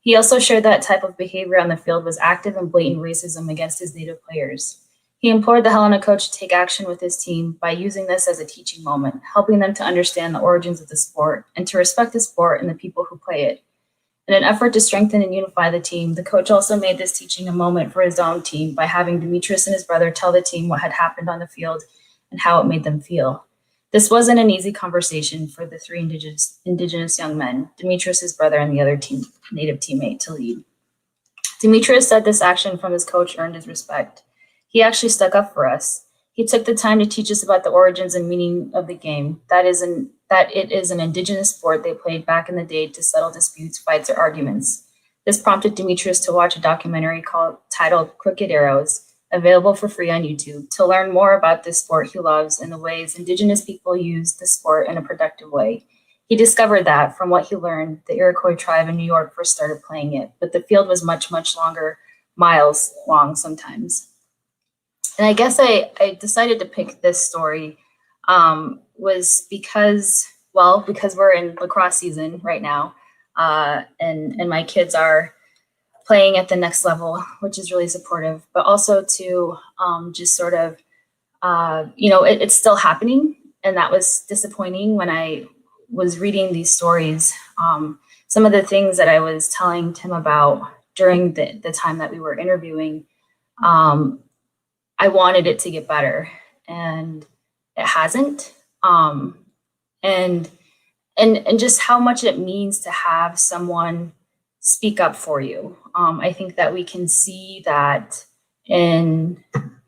He also shared that type of behavior on the field was active and blatant racism against his Native players. He implored the Helena coach to take action with his team by using this as a teaching moment, helping them to understand the origins of the sport and to respect the sport and the people who play it. In an effort to strengthen and unify the team, the coach also made this teaching a moment for his own team by having Demetrius and his brother tell the team what had happened on the field and how it made them feel. This wasn't an easy conversation for the three Indigenous young men, Demetrius, his brother, and the other Native teammate to lead. Demetrius said this action from his coach earned his respect. He actually stuck up for us. He took the time to teach us about the origins and meaning of the game, that it is an Indigenous sport they played back in the day to settle disputes, fights, or arguments. This prompted Demetrius to watch a documentary titled Crooked Arrows, available for free on YouTube, to learn more about this sport he loves and the ways Indigenous people use the sport in a productive way. He discovered that, from what he learned, the Iroquois tribe in New York first started playing it, but the field was much, much longer, miles long sometimes. And I guess I decided to pick this story was because we're in lacrosse season right now, and my kids are playing at the next level, which is really supportive, but also to just sort of, it's still happening. And that was disappointing when I was reading these stories. Some of the things that I was telling Tim about during the time that we were interviewing, I wanted it to get better, and it hasn't. And just how much it means to have someone speak up for you. I think that we can see that in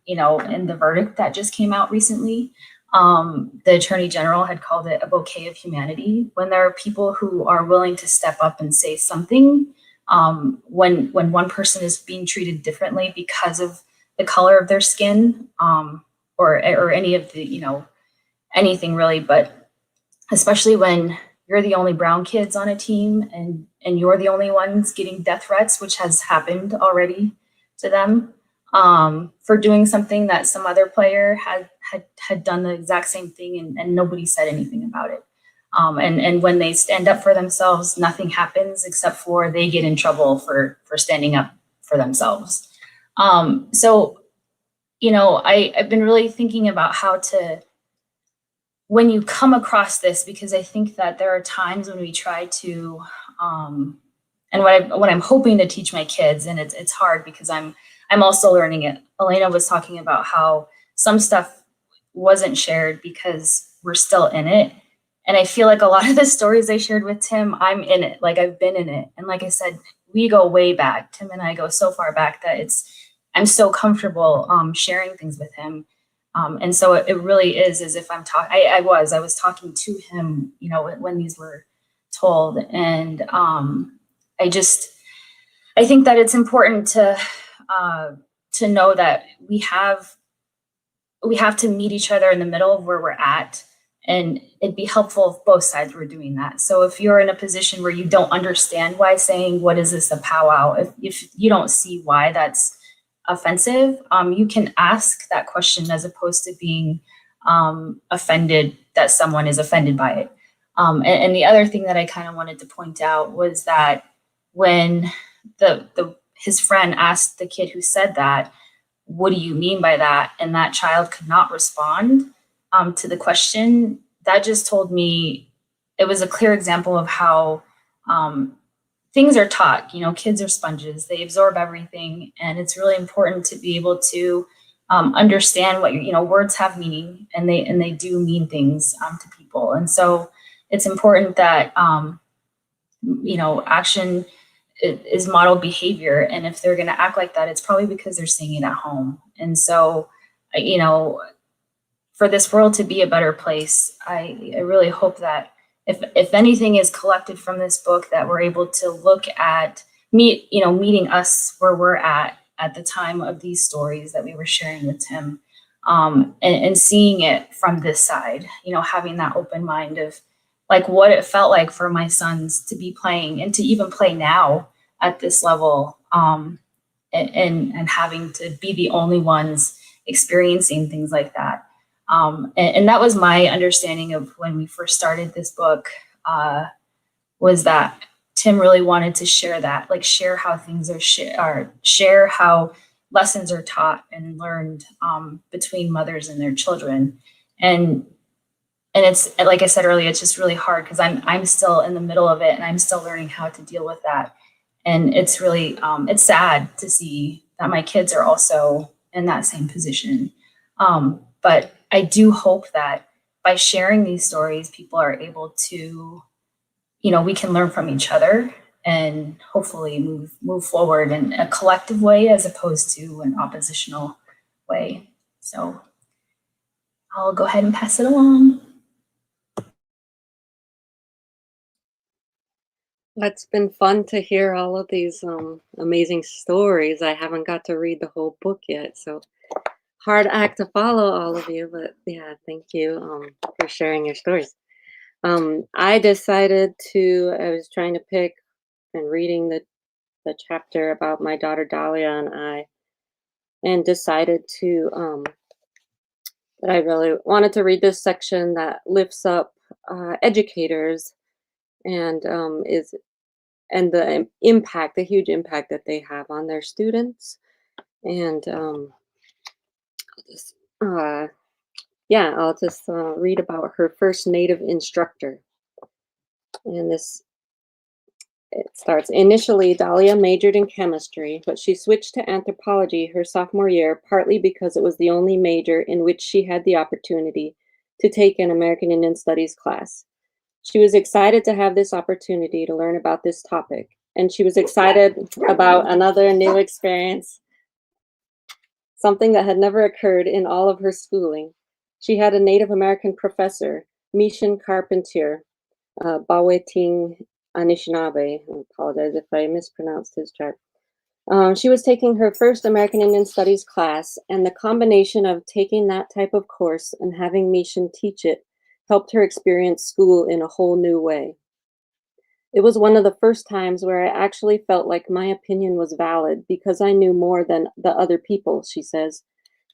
the verdict that just came out recently. The Attorney General had called it a bouquet of humanity, when there are people who are willing to step up and say something, when one person is being treated differently because of the color of their skin, or any of the, anything really, but especially when you're the only brown kids on a team and you're the only ones getting death threats, which has happened already to them, for doing something that some other player had done the exact same thing, and nobody said anything about it. And when they stand up for themselves, nothing happens except for they get in trouble for standing up for themselves. So, I've been really thinking about how to, when you come across this, because I think that there are times when we try to, and what I'm hoping to teach my kids, and it's hard because I'm also learning it. Alayna was talking about how some stuff wasn't shared because we're still in it. And I feel like a lot of the stories I shared with Tim, I'm in it, like I've been in it. And like I said, we go way back. Tim and I go so far back that I'm so comfortable sharing things with him. And so it really is as if I'm talking, I was talking to him, when these were told. And I think that it's important to know that we have to meet each other in the middle of where we're at. And it'd be helpful if both sides were doing that. So if you're in a position where you don't understand why saying, what is this, a powwow? If you don't see why that's offensive, you can ask that question as opposed to being offended that someone is offended by it. And the other thing that I kind of wanted to point out was that when his friend asked the kid who said that, what do you mean by that? And that child could not respond to the question. That just told me, it was a clear example of how things are taught. Kids are sponges, they absorb everything. And it's really important to be able to understand what, words have meaning, and they do mean things to people. And so it's important that, action is modeled behavior. And if they're going to act like that, it's probably because they're seeing it at home. And so, for this world to be a better place, I really hope that if anything is collected from this book, that we're able to look at meeting us where we're at the time of these stories that we were sharing with Tim, and seeing it from this side, having that open mind of like what it felt like for my sons to be playing and to even play now at this level, and having to be the only ones experiencing things like that. And that was my understanding of when we first started this book, was that Tim really wanted to share that, like share how things are share how lessons are taught and learned between mothers and their children. And it's, like I said earlier, it's just really hard because I'm still in the middle of it and I'm still learning how to deal with that. And it's really, it's sad to see that my kids are also in that same position. But I do hope that by sharing these stories, people are able to, we can learn from each other and hopefully move forward in a collective way as opposed to an oppositional way. So I'll go ahead and pass it along. It's been fun to hear all of these amazing stories. I haven't got to read the whole book yet, so hard act to follow all of you, but yeah, thank you for sharing your stories. I decided I was trying to pick and reading the chapter about my daughter Dahlia and decided that I really wanted to read this section that lifts up educators and the impact, the huge impact that they have on their students. And I'll just read about her first Native instructor. And it starts, initially, Dahlia majored in chemistry, but she switched to anthropology her sophomore year, partly because it was the only major in which she had the opportunity to take an American Indian Studies class. She was excited to have this opportunity to learn about this topic, and she was excited about another new experience, something that had never occurred in all of her schooling. She had a Native American professor, Micheal Carpentier, Baweting Anishinaabe. I apologize if I mispronounced his tribe. She was taking her first American Indian Studies class, and the combination of taking that type of course and having Micheal teach it helped her experience school in a whole new way. It was one of the first times where I actually felt like my opinion was valid because I knew more than the other people, she says.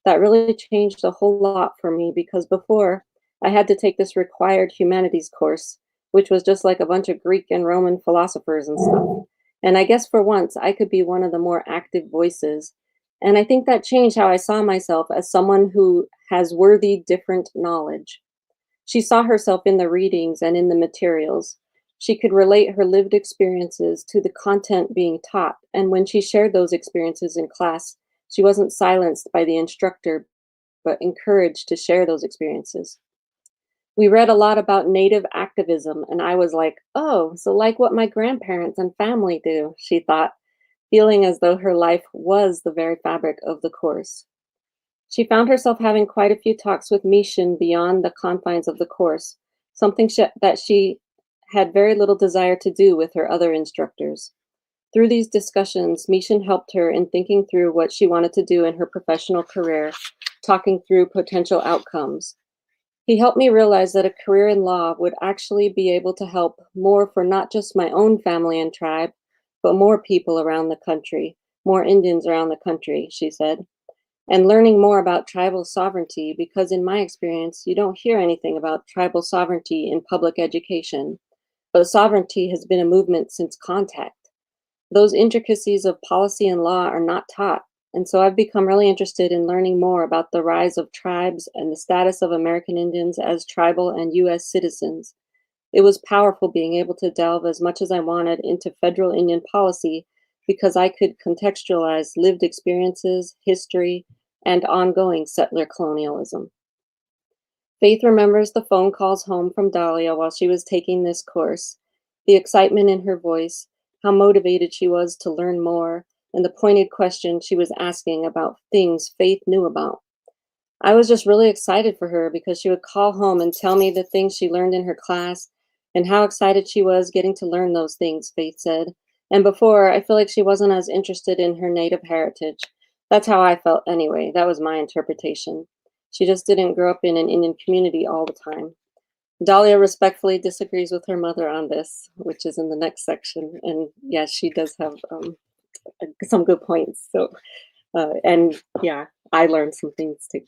That really changed a whole lot for me because before I had to take this required humanities course, which was just like a bunch of Greek and Roman philosophers and stuff. And I guess for once I could be one of the more active voices. And I think that changed how I saw myself as someone who has worthy different knowledge. She saw herself in the readings and in the materials. She could relate her lived experiences to the content being taught. And when she shared those experiences in class, she wasn't silenced by the instructor, but encouraged to share those experiences. We read a lot about Native activism, and I was like, oh, so like what my grandparents and family do, she thought, feeling as though her life was the very fabric of the course. She found herself having quite a few talks with Micheal beyond the confines of the course, something that she had very little desire to do with her other instructors. Through these discussions, Micheal helped her in thinking through what she wanted to do in her professional career, talking through potential outcomes. He helped me realize that a career in law would actually be able to help more for not just my own family and tribe, but more people around the country, more Indians around the country, she said. And learning more about tribal sovereignty, because in my experience, you don't hear anything about tribal sovereignty in public education, but sovereignty has been a movement since contact. Those intricacies of policy and law are not taught. And so I've become really interested in learning more about the rise of tribes and the status of American Indians as tribal and US citizens. It was powerful being able to delve as much as I wanted into federal Indian policy because I could contextualize lived experiences, history, and ongoing settler colonialism. Faith remembers the phone calls home from Dahlia while she was taking this course, the excitement in her voice, how motivated she was to learn more, and the pointed questions she was asking about things Faith knew about. I was just really excited for her because she would call home and tell me the things she learned in her class and how excited she was getting to learn those things, Faith said. And before, I feel like she wasn't as interested in her Native heritage. That's how I felt anyway. That was my interpretation. She just didn't grow up in an Indian community all the time. Dahlia respectfully disagrees with her mother on this, which is in the next section. And yes, she does have some good points. So, and yeah, I learned some things too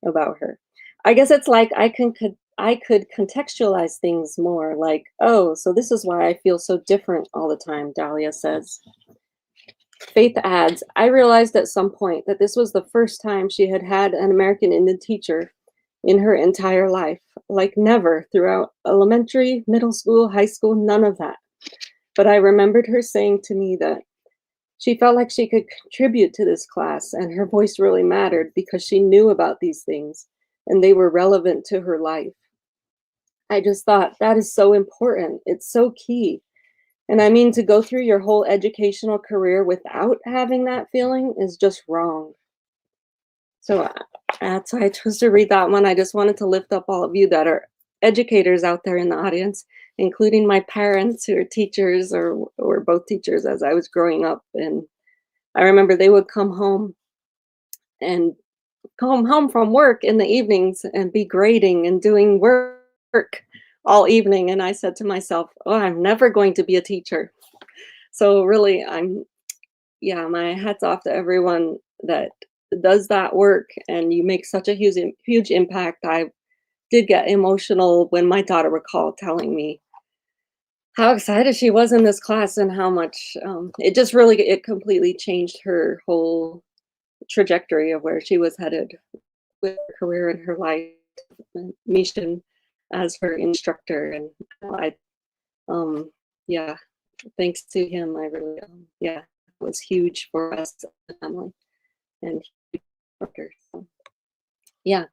about her. I guess it's like I can I could contextualize things more, like, oh, so this is why I feel so different all the time, Dahlia says. Faith adds, I realized at some point that this was the first time she had had an American Indian teacher in her entire life, like never throughout elementary, middle school, high school, none of that. But I remembered her saying to me that she felt like she could contribute to this class and her voice really mattered because she knew about these things and they were relevant to her life. I just thought that is so important. It's so key. And I mean, to go through your whole educational career without having that feeling is just wrong. So that's why I chose to read that one. I just wanted to lift up all of you that are educators out there in the audience, including my parents who are teachers or both teachers as I was growing up. And I remember they would come home from work in the evenings and be grading and doing work all evening. And I said to myself, oh, I'm never going to be a teacher. So really, my hat's off to everyone that does that work, and you make such a huge impact. I did get emotional when my daughter would call telling me how excited she was in this class and how much it completely changed her whole trajectory of where she was headed with her career and her life, and Micheal as her instructor. And thanks to him, I really it was huge for us as a family and instructor. So yeah.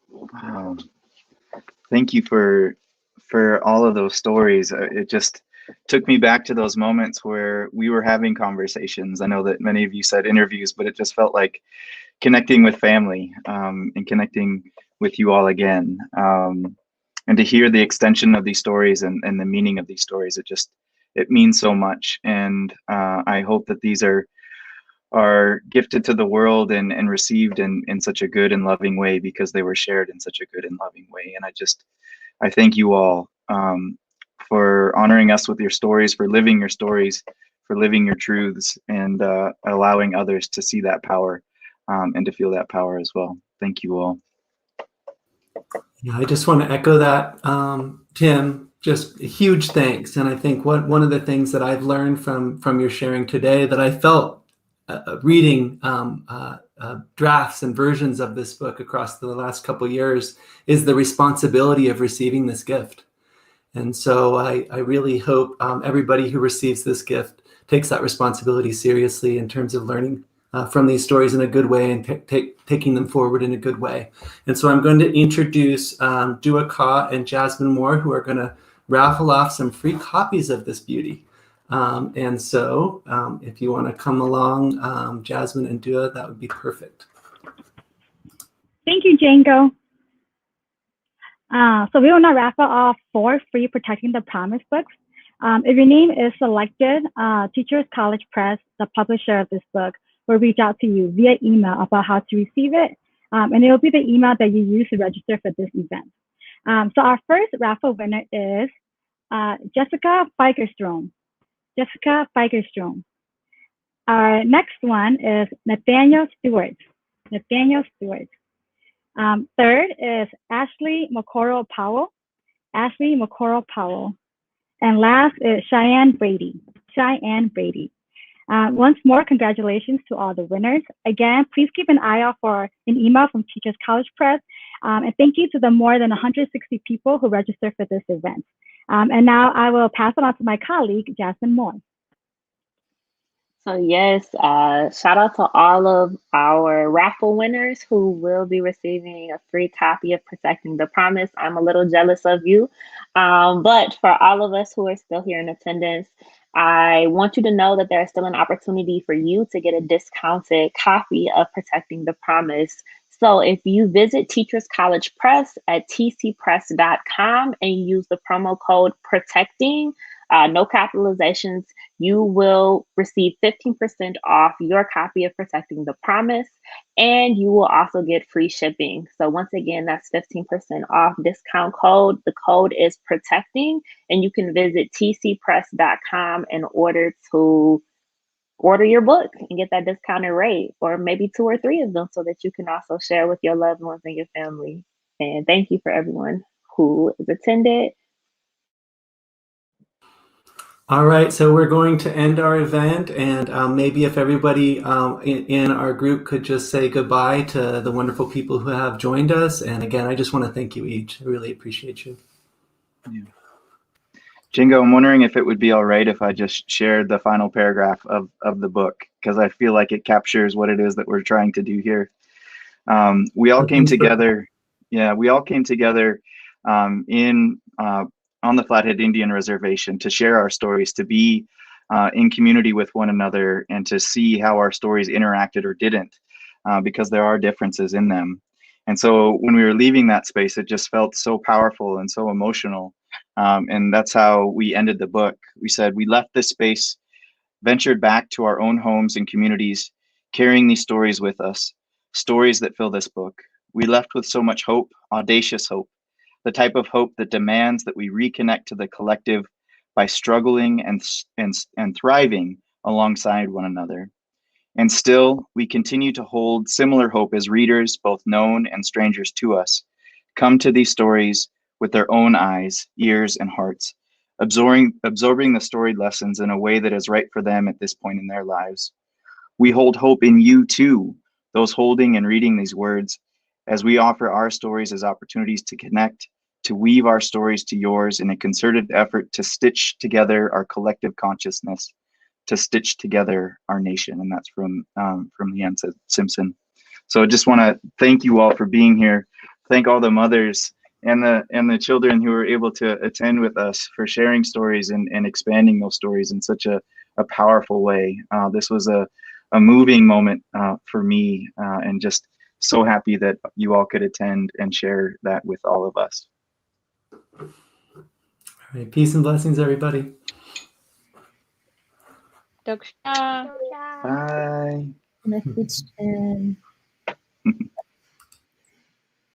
Wow. Thank you for all of those stories. It just took me back to those moments where we were having conversations. I know that many of you said interviews, but it just felt like connecting with family, and connecting with you all again. And to hear the extension of these stories and the meaning of these stories, it means so much. And I hope that these are gifted to the world and received in such a good and loving way, because they were shared in such a good and loving way. And I thank you all for honoring us with your stories, for living your stories, for living your truths, and allowing others to see that power and to feel that power as well. Thank you all. Yeah, I just want to echo that, Tim. Just a huge thanks. And I think one of the things that I've learned from your sharing today, that I felt reading drafts and versions of this book across the last couple of years, is the responsibility of receiving this gift. And so I really hope everybody who receives this gift takes that responsibility seriously in terms of learning from these stories in a good way and taking them forward in a good way. And so I'm going to introduce Dua Ka and Jasmine Moore, who are going to raffle off some free copies of this beauty. And so if you want to come along, Jasmine and Dua, that would be perfect. Thank you, Django. So we want to raffle off 4 free Protecting the Promise books. If your name is selected, Teachers College Press, the publisher of this book, will reach out to you via email about how to receive it. And it will be the email that you use to register for this event. So our first raffle winner is Jessica Figerstrom. Jessica Figerstrom. Our next one is Nathaniel Stewart. Nathaniel Stewart. Third is Ashley McCorrell Powell. Ashley McCorrell Powell. And last is Cheyenne Brady. Cheyenne Brady. Once more, congratulations to all the winners. Again, please keep an eye out for an email from Teachers College Press. And thank you to the more than 160 people who registered for this event. And now I will pass it on to my colleague, Jasmine Moore. So yes, shout out to all of our raffle winners who will be receiving a free copy of Protecting the Promise. I'm a little jealous of you. But for all of us who are still here in attendance, I want you to know that there is still an opportunity for you to get a discounted copy of Protecting the Promise. So if you visit Teachers College Press at tcpress.com and use the promo code PROTECTING, no capitalizations, you will receive 15% off your copy of Protecting the Promise, and you will also get free shipping. So once again, that's 15% off discount code. The code is PROTECTING, and you can visit tcpress.com in order to order your book and get that discounted rate, or maybe 2 or 3 of them, so that you can also share with your loved ones and your family. And thank you for everyone who is attended. All right, so we're going to end our event, and maybe if everybody in our group could just say goodbye to the wonderful people who have joined us. And again, I just want to thank you each. I really appreciate you. Yeah. Jingo, I'm wondering if it would be all right if I just shared the final paragraph of the book, because I feel like it captures what it is that we're trying to do here. We all came together. Yeah, we all came together on the Flathead Indian Reservation to share our stories, to be in community with one another, and to see how our stories interacted or didn't, because there are differences in them. And so when we were leaving that space, it just felt so powerful and so emotional. And that's how we ended the book. We said we left this space, ventured back to our own homes and communities, carrying these stories with us, stories that fill this book. We left with so much hope, audacious hope, the type of hope that demands that we reconnect to the collective by struggling and thriving alongside one another. And still, we continue to hold similar hope as readers, both known and strangers to us, come to these stories with their own eyes, ears, and hearts, absorbing the storied lessons in a way that is right for them at this point in their lives. We hold hope in you too, those holding and reading these words, as we offer our stories as opportunities to connect, to weave our stories to yours in a concerted effort to stitch together our collective consciousness, to stitch together our nation. And that's from Leanne Simpson. So I just want to thank you all for being here. Thank all the mothers and the children who were able to attend with us for sharing stories and expanding those stories in such a powerful way. This was a moving moment for me, and just so happy that you all could attend and share that with all of us. All right, peace and blessings, everybody. Doksha. Bye. Message